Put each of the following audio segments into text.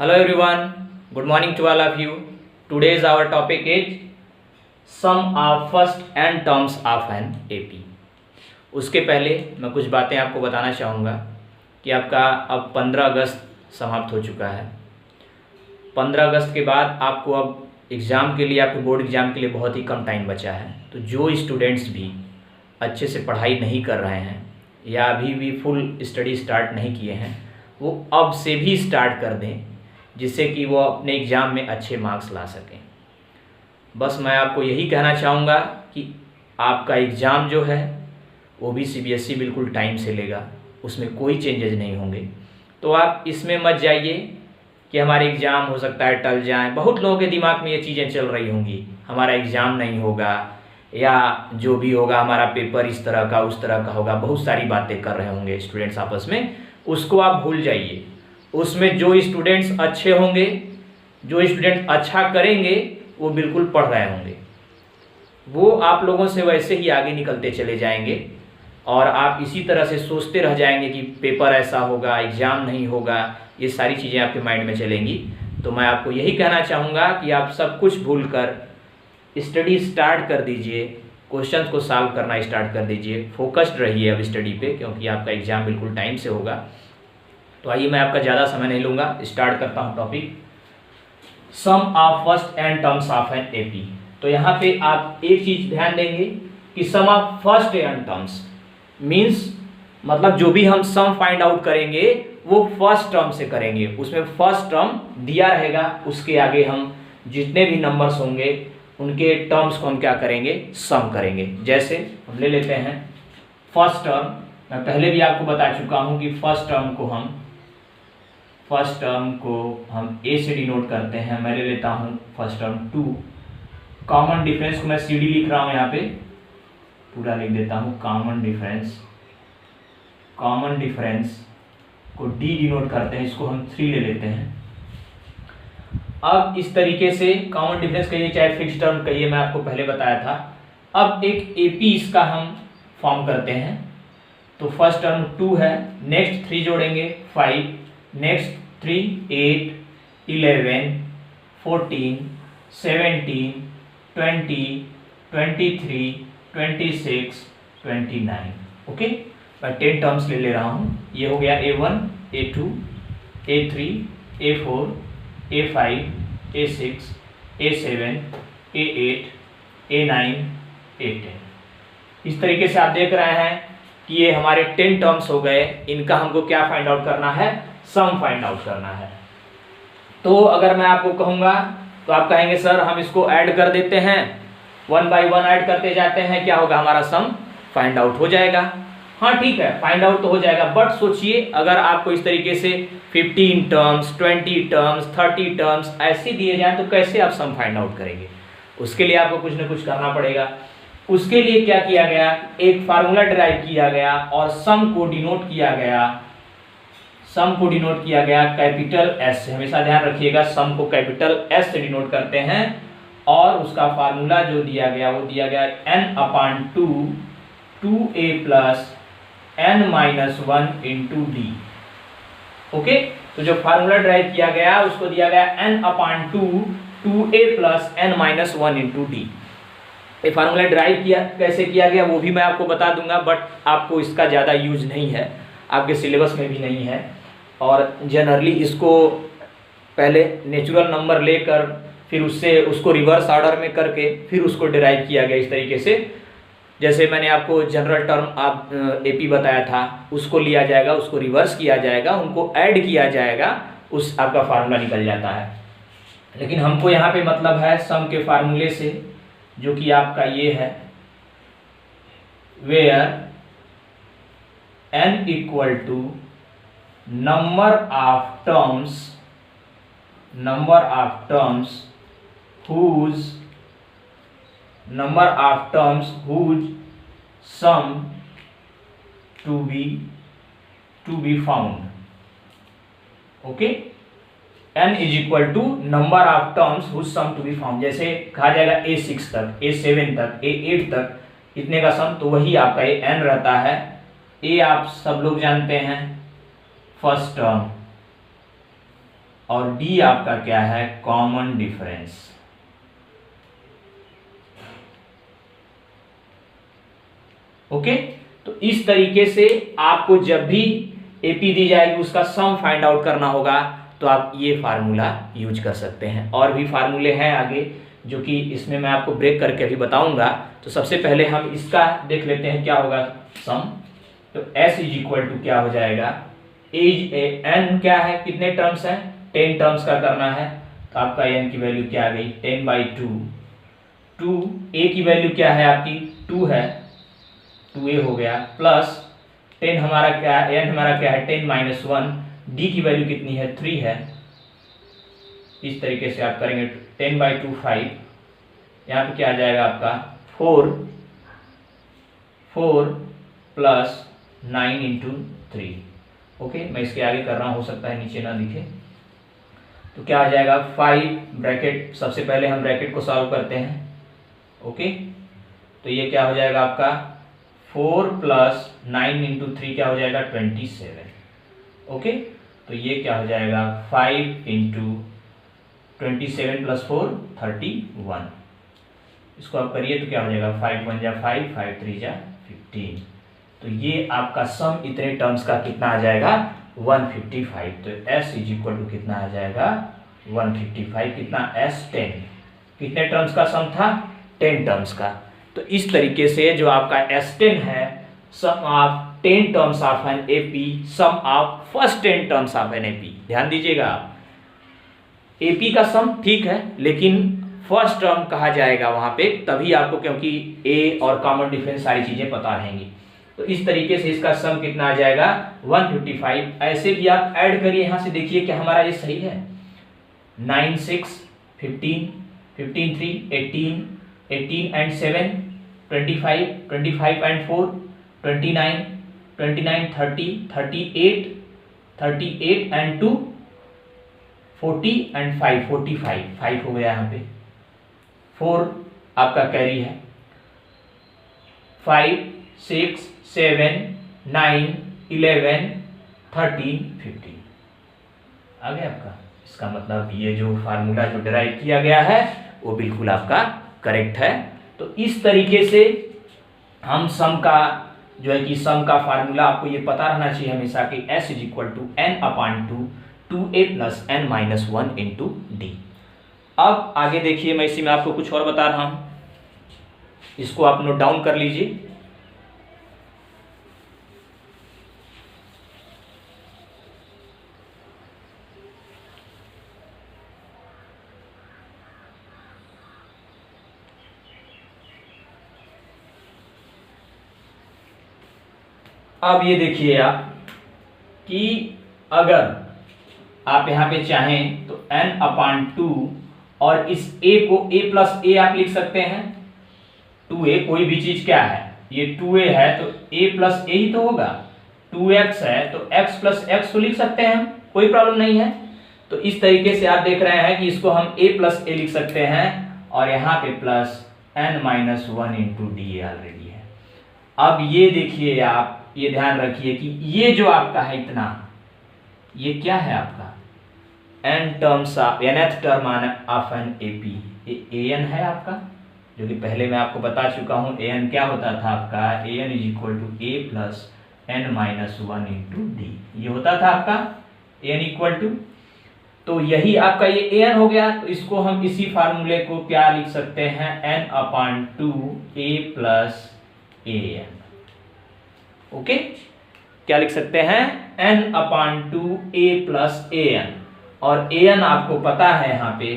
Hello everyone, good morning to all of you. Today's our topic is sum of first and terms of an AP. उसके पहले मैं कुछ बातें आपको बताना चाहूँगा कि आपका अब 15 अगस्त समाप्त हो चुका है। 15 अगस्त के बाद आपको अब एग्ज़ाम के लिए, आपके बोर्ड एग्ज़ाम के लिए बहुत ही कम टाइम बचा है। तो जो स्टूडेंट्स भी अच्छे से पढ़ाई नहीं कर रहे हैं या अभी भी फुल स्टडी स्टार्ट नहीं किए हैं, वो अब से भी स्टार्ट कर दें, जिससे कि वो अपने एग्ज़ाम में अच्छे मार्क्स ला सकें। बस मैं आपको यही कहना चाहूँगा कि आपका एग्ज़ाम जो है वो भी CBSE बिल्कुल टाइम से लेगा, उसमें कोई चेंजेज नहीं होंगे। तो आप इसमें मत जाइए कि हमारे एग्ज़ाम हो सकता है टल जाएं। बहुत लोगों के दिमाग में ये चीज़ें चल रही होंगी, हमारा एग्ज़ाम नहीं होगा या जो भी होगा हमारा पेपर इस तरह का उस तरह का होगा। बहुत सारी बातें कर रहे होंगे स्टूडेंट्स आपस में, उसको आप भूल जाइए। उसमें जो स्टूडेंट्स अच्छे होंगे, जो स्टूडेंट अच्छा करेंगे, वो बिल्कुल पढ़ रहे होंगे, वो आप लोगों से वैसे ही आगे निकलते चले जाएंगे और आप इसी तरह से सोचते रह जाएंगे कि पेपर ऐसा होगा, एग्ज़ाम नहीं होगा, ये सारी चीज़ें आपके माइंड में चलेंगी। तो मैं आपको यही कहना चाहूँगा कि आप सब कुछ भूलकर स्टडी स्टार्ट कर दीजिए, क्वेश्चंस को सॉल्व करना स्टार्ट कर दीजिए, फोकस्ड रहिए अब स्टडी पे, क्योंकि आपका एग्ज़ाम बिल्कुल टाइम से होगा। तो आइए मैं आपका ज़्यादा समय नहीं लूँगा, स्टार्ट करता हूँ topic sum of first n terms of an AP। तो यहाँ पे आप एक चीज़ ध्यान देंगे कि sum of first n terms means मतलब जो भी हम सम फाइंड आउट करेंगे वो फर्स्ट टर्म से करेंगे। उसमें फर्स्ट टर्म दिया रहेगा, उसके आगे हम जितने भी नंबर्स होंगे उनके टर्म्स को हम क्या करेंगे, सम करेंगे। जैसे हम ले लेते हैं फर्स्ट टर्म, मैं पहले भी आपको बता चुका हूँ कि फर्स्ट टर्म को हम A से डिनोट करते हैं। मैं ले लेता हूँ फर्स्ट टर्म 2। कॉमन डिफरेंस को मैं CD लिख रहा हूँ, यहाँ पे पूरा लिख देता हूँ कॉमन डिफरेंस को D डिनोट करते हैं, इसको हम 3 ले लेते हैं। अब इस तरीके से कॉमन डिफरेंस कहिए चाहे फिक्स टर्म कहिए, मैं आपको पहले बताया था। अब एक AP इसका हम फॉर्म करते हैं। तो फर्स्ट टर्म 2 है, नेक्स्ट 3 जोड़ेंगे 5, नेक्स्ट 3 8 11 14 17 20 23 26 29। ओके, मैं 10 टर्म्स ले रहा हूँ। ये हो गया A1 A2 A3 A4 A5 A6 A7 A8 A9 A10। इस तरीके से आप देख रहे हैं कि ये हमारे 10 टर्म्स हो गए। इनका हमको क्या फाइंड आउट करना है, सम फाइंड आउट करना है। तो अगर मैं आपको कहूँगा तो आप कहेंगे सर हम इसको ऐड कर देते हैं, 1 बाय 1 ऐड करते जाते हैं, क्या होगा, हमारा सम फाइंड आउट हो जाएगा। हाँ ठीक है, फाइंड आउट तो हो जाएगा, बट सोचिए अगर आपको इस तरीके से 15 टर्म्स 20 टर्म्स 30 टर्म्स ऐसे दिए जाए तो कैसे आप सम फाइंड आउट करेंगे। उसके लिए आपको कुछ ना कुछ करना पड़ेगा। उसके लिए क्या किया गया, एक फार्मूला डिराइव किया गया और सम को डिनोट किया गया कैपिटल S से। हमेशा ध्यान रखिएगा, सम को कैपिटल S से डिनोट करते हैं और उसका फार्मूला जो दिया गया वो दिया गया n/2 2a + n-1 × d। Okay, तो जो फार्मूला डिराइव किया गया उसको दिया गया n/2 2a + n-1 × d। ये फार्मूला ड्राइव कैसे किया गया वो भी मैं आपको बता दूंगा, बट आपको इसका ज़्यादा यूज नहीं है, आपके सिलेबस में भी नहीं है। और जनरली इसको पहले नेचुरल नंबर लेकर फिर उसको रिवर्स ऑर्डर में करके फिर उसको डिराइव किया गया इस तरीके से। जैसे मैंने आपको जनरल टर्म AP बताया था, उसको लिया जाएगा, उसको रिवर्स किया जाएगा, उनको ऐड किया जाएगा, उस आपका फार्मूला निकल जाता है। लेकिन हमको यहाँ पे मतलब है सम के फार्मूले से, जो कि आपका ये है where n = number of terms sum to be found। Okay, n = number of terms whose sum to be found। जैसे कहा जाएगा A6 तक A7 तक A8 तक इतने का सम, तो वही आपका ये n रहता है। A आप सब लोग जानते हैं फर्स्ट टर्म, और डी आपका क्या है, कॉमन डिफरेंस। ओके, तो इस तरीके से आपको जब भी एपी दी जाएगी उसका सम फाइंड आउट करना होगा तो आप ये फार्मूला यूज कर सकते हैं। और भी फार्मूले हैं आगे जो कि इसमें मैं आपको ब्रेक करके अभी बताऊंगा। तो सबसे पहले हम इसका देख लेते हैं क्या होगा सम। तो s इज इक्वल टू क्या हो जाएगा, एज n क्या है, कितने टर्म्स हैं, 10 टर्म्स का करना है। तो आपका n की वैल्यू क्या आ गई, 10/2। 2 a की वैल्यू क्या है आपकी 2 है, 2a हो गया, प्लस 10 हमारा क्या है, n हमारा क्या है 10 - 1, d की वैल्यू कितनी है 3 है। इस तरीके से आप करेंगे 10/2 5, यहाँ पे क्या आ जाएगा आपका 4 प्लस 9 × 3। ओके, मैं इसके आगे कर रहा हूँ, हो सकता है नीचे ना दिखे। तो क्या आ जाएगा 5 ब्रैकेट, सबसे पहले हम ब्रैकेट को सॉल्व करते हैं। ओके, तो ये क्या हो जाएगा आपका 4 प्लस 9 × 3 क्या हो जाएगा 27। ओके, तो ये क्या हो जाएगा 5 × 27 + 4 31। इसको आप करिए तो क्या हो जाएगा 5 × 1 = 5, 5 × 3 = 15। तो ये आपका सम इतने टर्म्स का कितना आ जाएगा 155। तो s इज इक्वल टू कितना आ जाएगा 155, कितना s 10, कितने टर्म्स का सम था 10 टर्म्स का। तो इस तरीके से जो आपका S10 है, sum of 10 terms of an AP, sum of first 10 terms of an AP. ध्यान दीजिएगा आप, एपी का सम ठीक है लेकिन फर्स्ट टर्म कहा जाएगा वहां पे, तभी आपको, क्योंकि ए और कॉमन डिफरेंस सारी चीजें पता रहेंगी। तो इस तरीके से इसका सम कितना आ जाएगा 155। ऐसे भी आप ऐड करिए, यहां से देखिए कि हमारा ये सही है। 9 6 15, 15 3 18, 18 and 7 25, 25 and 4 29, 29 30, 38, 38 and 2 40 and 5 45, 5 हो गया यहाँ पे। 4 आपका कैरी है, 5 6 7 9 11 13 15 आ गया आपका। इसका मतलब ये जो फार्मूला जो डिराइव किया गया है वो बिल्कुल आपका करेक्ट है। तो इस तरीके से हम सम का जो है कि सम का फार्मूला आपको ये पता रहना चाहिए हमेशा कि s is equal to n/2 2a + n - 1 × d। अब आगे देखिए, मैं इसी में आपको कुछ और बता रहा हूं, इसको आप नोट डाउन कर लीजिए। अब ये देखिए आप कि अगर आप यहां पे चाहें तो n/2 और इस a को a + a आप लिख सकते हैं। 2a कोई भी चीज क्या है, ये 2a है तो a + a ही तो होगा। 2x है तो x + x तो लिख सकते हैं हम, कोई प्रॉब्लम नहीं है। तो इस तरीके से आप देख रहे हैं कि इसको हम a + a लिख सकते हैं और यहाँ पे प्लस n - 1 × d ऑलरेडी है। अब ये देखिए आप, ये ध्यान रखिए कि ये जो आपका है इतना, ये क्या है आपका n terms of nth term of an AP, ये an है आपका, जो कि पहले मैं आपको बता चुका हूं। an क्या होता था आपका, an is equal to a + n - 1 × d, ये होता था आपका an इक्वल टू। तो यही आपका ये an हो गया। तो इसको हम इसी फार्मूले को क्या लिख सकते हैं, n/2 a + an। ओके, क्या लिख सकते हैं n/2 a + an, और an आपको पता है यहाँ पे,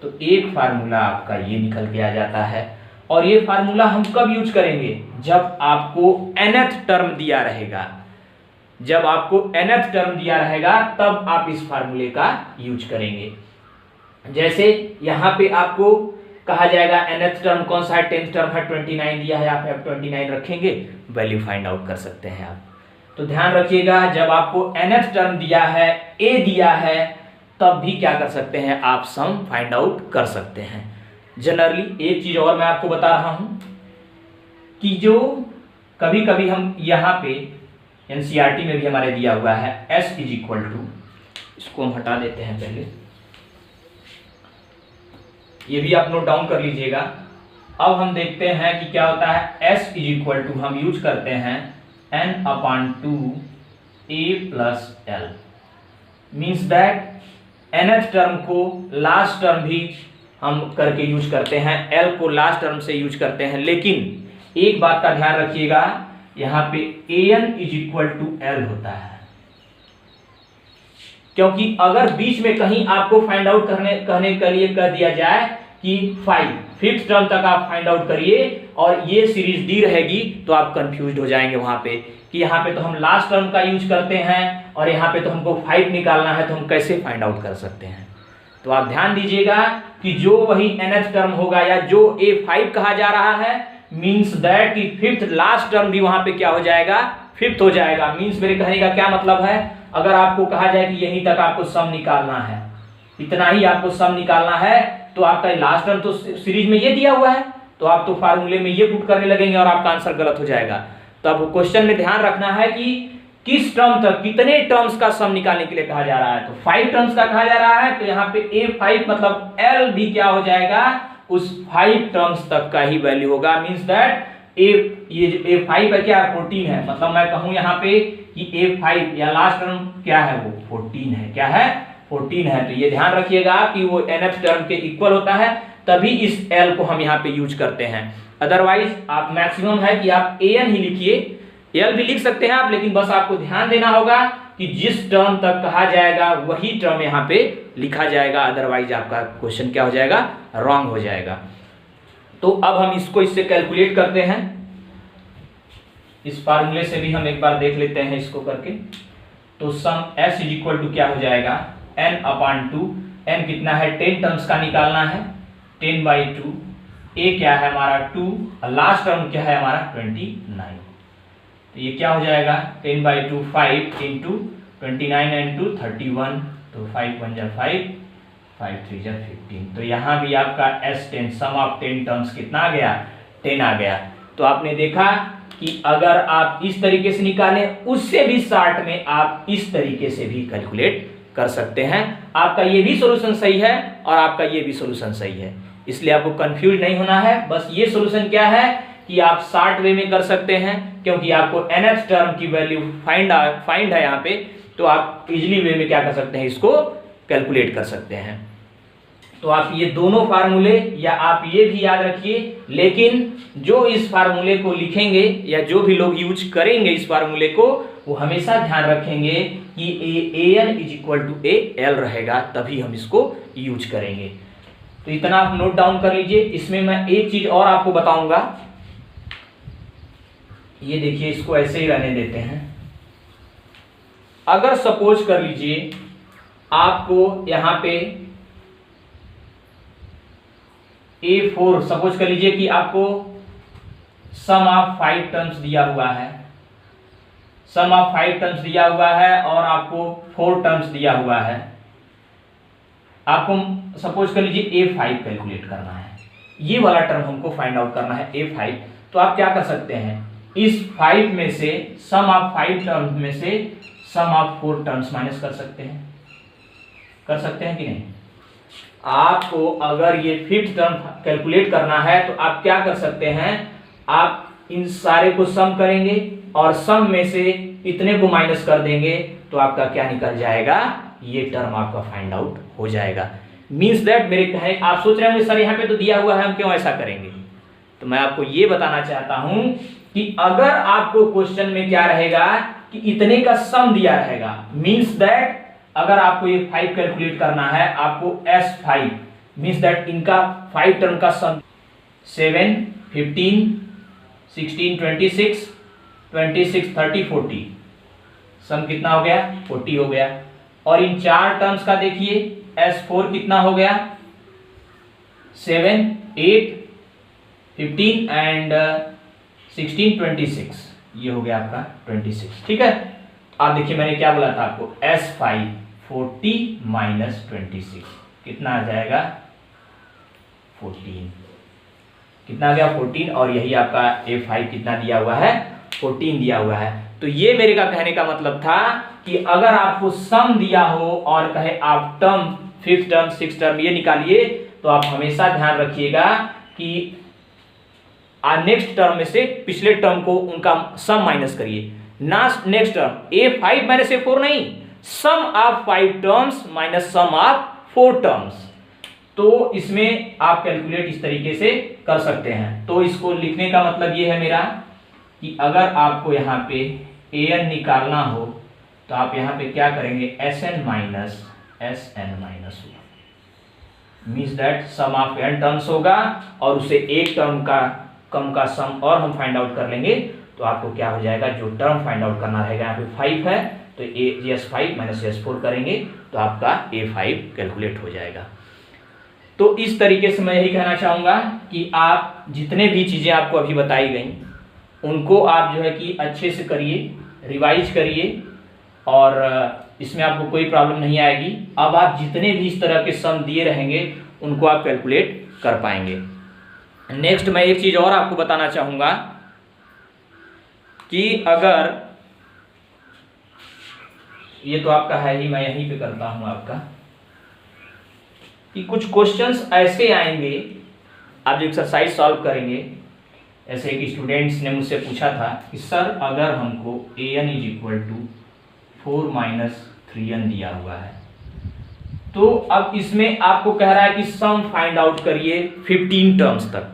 तो एक फार्मूला आपका ये निकल के आ जाता है। और ये फार्मूला हम कब यूज करेंगे, जब आपको nth टर्म दिया रहेगा। जब आपको nth टर्म दिया रहेगा तब आप इस फार्मूले का यूज करेंगे। जैसे यहाँ पे आपको कहा जाएगा nth टर्म कौन सा है, 10th टर्म है 29 दिया है, आप 29 रखेंगे, वैल्यू फाइंड आउट कर सकते हैं आप। तो ध्यान रखिएगा, जब आपको nth टर्म दिया है, a दिया है, तब भी क्या कर सकते हैं आप, सम फाइंड आउट कर सकते हैं। जनरली एक चीज और मैं आपको बता रहा हूं कि जो कभी कभी हम यहाँ पे NCERT में भी हमारे दिया हुआ है s इज इक्वल टू इसको हम हटा देते हैं पहले, ये भी आप नोट डाउन कर लीजिएगा। अब हम देखते हैं कि क्या होता है। s इज इक्वल टू हम यूज करते हैं n/2 a+l, means that nth term को लास्ट टर्म भी हम करके यूज करते हैं, l को लास्ट टर्म से यूज करते हैं। लेकिन एक बात का ध्यान रखिएगा, यहाँ पे an is equal to l होता है, क्योंकि अगर बीच में कहीं आपको फाइंड आउट कहने के लिए कह दिया जाए कि 5th टर्म तक आप फाइंड आउट करिए और ये सीरीज डी रहेगी, तो आप कंफ्यूज हो जाएंगे वहां पे कि यहाँ पे तो हम लास्ट टर्म का यूज करते हैं और यहाँ पे तो हमको 5 निकालना है, तो हम कैसे फाइंड आउट कर सकते हैं। तो आप ध्यान दीजिएगा कि जो वही nth टर्म होगा या जो a5 कहा जा रहा है, मीन्स दैट कि 5th लास्ट टर्म भी वहां पे क्या हो जाएगा, 5th हो जाएगा। मीन्स मेरे कहने का क्या मतलब है, अगर आपको कहा जाए कि यहीं तक आपको सम निकालना है, इतना ही आपको सम निकालना है, तो आपका लास्ट टर्म तो सीरीज में ये दिया हुआ है, तो आप तो फार्मूले में ये पुट करने लगेंगे और आपका आंसर गलत हो जाएगा। तो आपको क्वेश्चन में ध्यान रखना है कि किस टर्म तक कितने टर्म्स का सम निकालने के लिए कहा जा रहा है। तो 5 टर्म्स का कहा जा रहा है, तो यहाँ पे a5 मतलब l भी क्या हो जाएगा, उस 5 टर्म्स तक का ही वैल्यू होगा। मींस दैट ये जो a5 है क्या, 14 है, मतलब मैं कहूं यहाँ पे कि a5 या लास्ट टर्म क्या है, वो 14 है। क्या है, 14 है। तो ये ध्यान रखिएगा कि वो nth टर्म के इक्वल होता है, तभी इस l को हम यहाँ पे यूज करते हैं। अदरवाइज आप मैक्सिमम है कि आप an ही लिखिए, l भी लिख सकते हैं आप, लेकिन बस आपको ध्यान देना होगा कि जिस टर्म तक कहा जाएगा वही टर्म यहाँ पे लिखा जाएगा, अदरवाइज आपका क्वेश्चन क्या हो जाएगा, रॉन्ग हो जाएगा। तो अब हम इससे कैलकुलेट करते हैं, इस फार्मूले से भी हम एक बार देख लेते हैं इसको करके। तो सम s इज इक्वल टू क्या हो जाएगा, n/2, n कितना है, 10 टर्म्स का निकालना है, 10/2, a क्या है हमारा 2, लास्ट टर्म क्या है हमारा 29। तो ये क्या हो जाएगा, 10/2 5 इंटू 29 इंटू 31, तो 5 1 जा 5, 5 3 जा 15। तो यहाँ भी आपका s10 सम ऑफ 10 टर्म्स कितना आ गया, 10 आ गया। तो आपने देखा कि अगर आप इस तरीके से निकालें, उससे भी शॉर्ट में आप इस तरीके से भी कैलकुलेट कर सकते हैं। आपका ये भी सॉल्यूशन सही है और आपका ये भी सॉल्यूशन सही है, इसलिए आपको कंफ्यूज नहीं होना है। बस ये सॉल्यूशन क्या है कि आप शॉर्ट वे में कर सकते हैं, क्योंकि आपको nth टर्म की वैल्यू फाइंड है यहाँ पे, तो आप इजीली वे में क्या कर सकते हैं, इसको कैलकुलेट कर सकते हैं। तो आप ये दोनों फार्मूले या आप ये भी याद रखिए, लेकिन जो इस फार्मूले को लिखेंगे या जो भी लोग यूज करेंगे इस फार्मूले को, वो हमेशा ध्यान रखेंगे कि an is equal to al रहेगा, तभी हम इसको यूज करेंगे। तो इतना आप नोट डाउन कर लीजिए। इसमें मैं एक चीज और आपको बताऊंगा, ये देखिए, इसको ऐसे ही रहने देते हैं। अगर सपोज कर लीजिए आपको यहाँ पे A4 सपोज कर लीजिए कि आपको सम ऑफ 5 टर्म्स दिया हुआ है, सम ऑफ 5 टर्म्स दिया हुआ है और आपको 4 टर्म्स दिया हुआ है। आपको सपोज कर लीजिए A5 कैलकुलेट करना है, ये वाला टर्म हमको फाइंड आउट करना है A5। तो आप क्या कर सकते हैं, इस 5 में से सम ऑफ 5 टर्म्स में से सम ऑफ 4 टर्म्स माइनस कर सकते हैं, कि नहीं। आपको अगर ये 5th टर्म कैलकुलेट करना है तो आप क्या कर सकते हैं, आप इन सारे को सम करेंगे और सम में से इतने को माइनस कर देंगे, तो आपका क्या निकल जाएगा, ये टर्म आपका फाइंड आउट हो जाएगा। मींस दैट मेरे कहे आप सोच रहे होंगे सर यहाँ पे तो दिया हुआ है, हम क्यों ऐसा करेंगे। तो मैं आपको ये बताना चाहता हूं कि अगर आपको क्वेश्चन में क्या रहेगा कि इतने का सम दिया रहेगा, मींस दैट अगर आपको ये 5 कैलकुलेट करना है, आपको S5 मींस दैट इनका 5 टर्म का सम 7 15 16 26 26 30 40, सम कितना हो गया, 40 हो गया। और इन 4 टर्म्स का देखिए S4 कितना हो गया, 7 8 15 एंड 16 26, ये हो गया आपका 26। ठीक है, आप देखिए मैंने क्या बोला था आपको, S5 40 माइनस 26 कितना आ जाएगा, 14। कितना आ गया, 14। और यही आपका A5 कितना दिया हुआ है, 14 दिया हुआ है। तो ये मेरे का कहने का मतलब था कि अगर आपको सम दिया हो और कहे आप term, fifth term, six term ये निकालिए, तो आप हमेशा ध्यान रखिएगा कि नेक्स्ट टर्म में से पिछले टर्म को उनका सम माइनस करिए, ना next term A5 minus A4 नहीं, sum of 5 terms minus sum of 4 terms. तो इसमें आप कैलकुलेट इस तरीके से कर सकते हैं। तो इसको लिखने का मतलब ये है मेरा कि अगर आपको यहाँ पे an निकालना हो तो आप यहाँ पे क्या करेंगे, Sn minus Sn minus means that sum of n terms होगा और उसे एक टर्म का कम का सम और हम फाइंड आउट कर लेंगे, तो आपको क्या हो जाएगा, जो टर्म फाइंड आउट करना रहेगा, यहाँ पे 5 है तो S5 माइनस S4 करेंगे तो आपका A5 कैलकुलेट हो जाएगा। तो इस तरीके से मैं यही कहना चाहूँगा कि आप जितने भी चीज़ें आपको अभी बताई गई उनको आप जो है कि अच्छे से करिए, रिवाइज करिए और इसमें आपको कोई प्रॉब्लम नहीं आएगी। अब आप जितने भी इस तरह के सम दिए रहेंगे उनको आप कैलकुलेट कर पाएंगे। नेक्स्ट मैं एक चीज़ और आपको बताना चाहूँगा कि अगर ये तो आपका है ही, मैं यहीं पे करता हूँ आपका, कि कुछ क्वेश्चंस ऐसे आएंगे, आप जो एक्सरसाइज सॉल्व करेंगे, ऐसे एक स्टूडेंट्स ने मुझसे पूछा था कि सर अगर हमको an is equal to 4 minus 3n दिया हुआ है, तो अब इसमें आपको कह रहा है कि सम फाइंड आउट करिए 15 टर्म्स तक,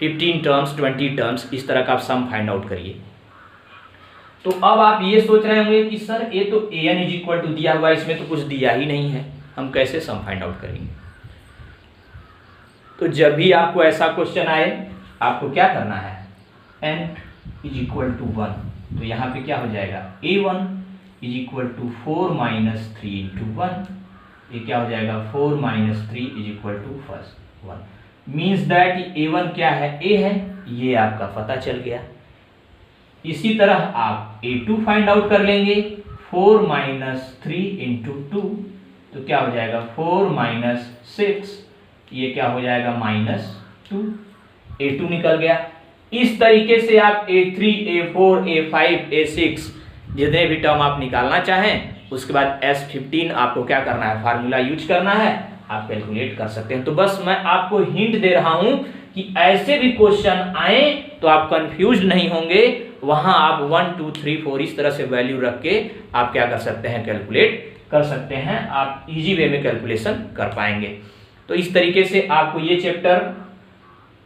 15 टर्म्स, 20 टर्म्स, इस तरह का आप सम फाइंड आउट करिए। तो अब आप ये सोच रहे होंगे कि सर ये तो an इज इक्वल टू दिया हुआ है, इसमें तो कुछ दिया ही नहीं है, हम कैसे सम फाइंड आउट करेंगे। तो जब भी आपको ऐसा क्वेश्चन आए आपको क्या करना है, n इज इक्वल टू 1, तो यहाँ पे क्या हो जाएगा, a1 is equal to 4 minus 3 into 1, ये क्या हो जाएगा 4 minus 3 is equal to first 1, means that a1 क्या है, a है, ये आपका पता चल गया। इसी तरह आप a2 फाइंड आउट कर लेंगे, 4 माइनस 3 इंटू 2, तो क्या हो जाएगा 4 माइनस 6, ये क्या हो जाएगा माइनस 2, a2 निकल गया। इस तरीके से आप a3, a4, a5, a6 जितने भी टर्म आप निकालना चाहें, उसके बाद S15 आपको क्या करना है, फार्मूला यूज करना है, आप कैलकुलेट कर सकते हैं। तो बस मैं आपको हिंट दे रहा हूं कि ऐसे भी क्वेश्चन आए तो आप कंफ्यूज नहीं होंगे, वहां आप 1 2 3 4 इस तरह से वैल्यू रख के आप क्या कर सकते हैं, कैलकुलेट कर सकते हैं, आप इजी वे में कैलकुलेशन कर पाएंगे। तो इस तरीके से आपको ये चैप्टर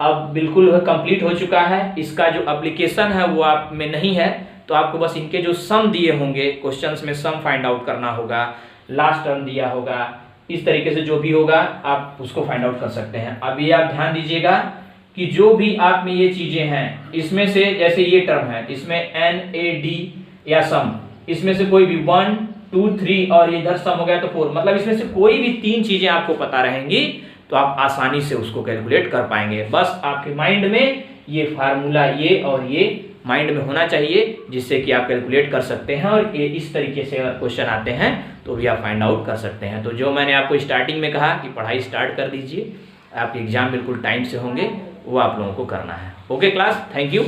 अब बिल्कुल कंप्लीट हो चुका है। इसका जो एप्लीकेशन है वो आप में नहीं है, तो आपको बस इनके जो सम दिए होंगे, क्वेश्चंस में सम फाइंड आउट करना होगा, लास्ट टर्म दिया होगा, इस तरीके से जो भी होगा आप उसको फाइंड आउट कर सकते हैं। अब ये आप ध्यान दीजिएगा कि जो भी आप में ये चीजें हैं, इसमें से जैसे ये टर्म है, इसमें NAD या सम, इसमें से कोई भी 1 2 3 और इधर सम हो गया तो 4, मतलब इसमें से कोई भी 3 चीजें आपको पता रहेंगी तो आप आसानी से उसको कैलकुलेट कर पाएंगे। बस आपके माइंड में ये फार्मूला ये और ये माइंड में होना चाहिए, जिससे कि आप कैलकुलेट कर सकते हैं और ये इस तरीके से अगर क्वेश्चन आते हैं तो भी आप फाइंड आउट कर सकते हैं। तो जो मैंने आपको स्टार्टिंग में कहा कि पढ़ाई स्टार्ट कर दीजिए, आपके एग्जाम बिल्कुल टाइम से होंगे, वो आप लोगों को करना है। Okay class, thank you.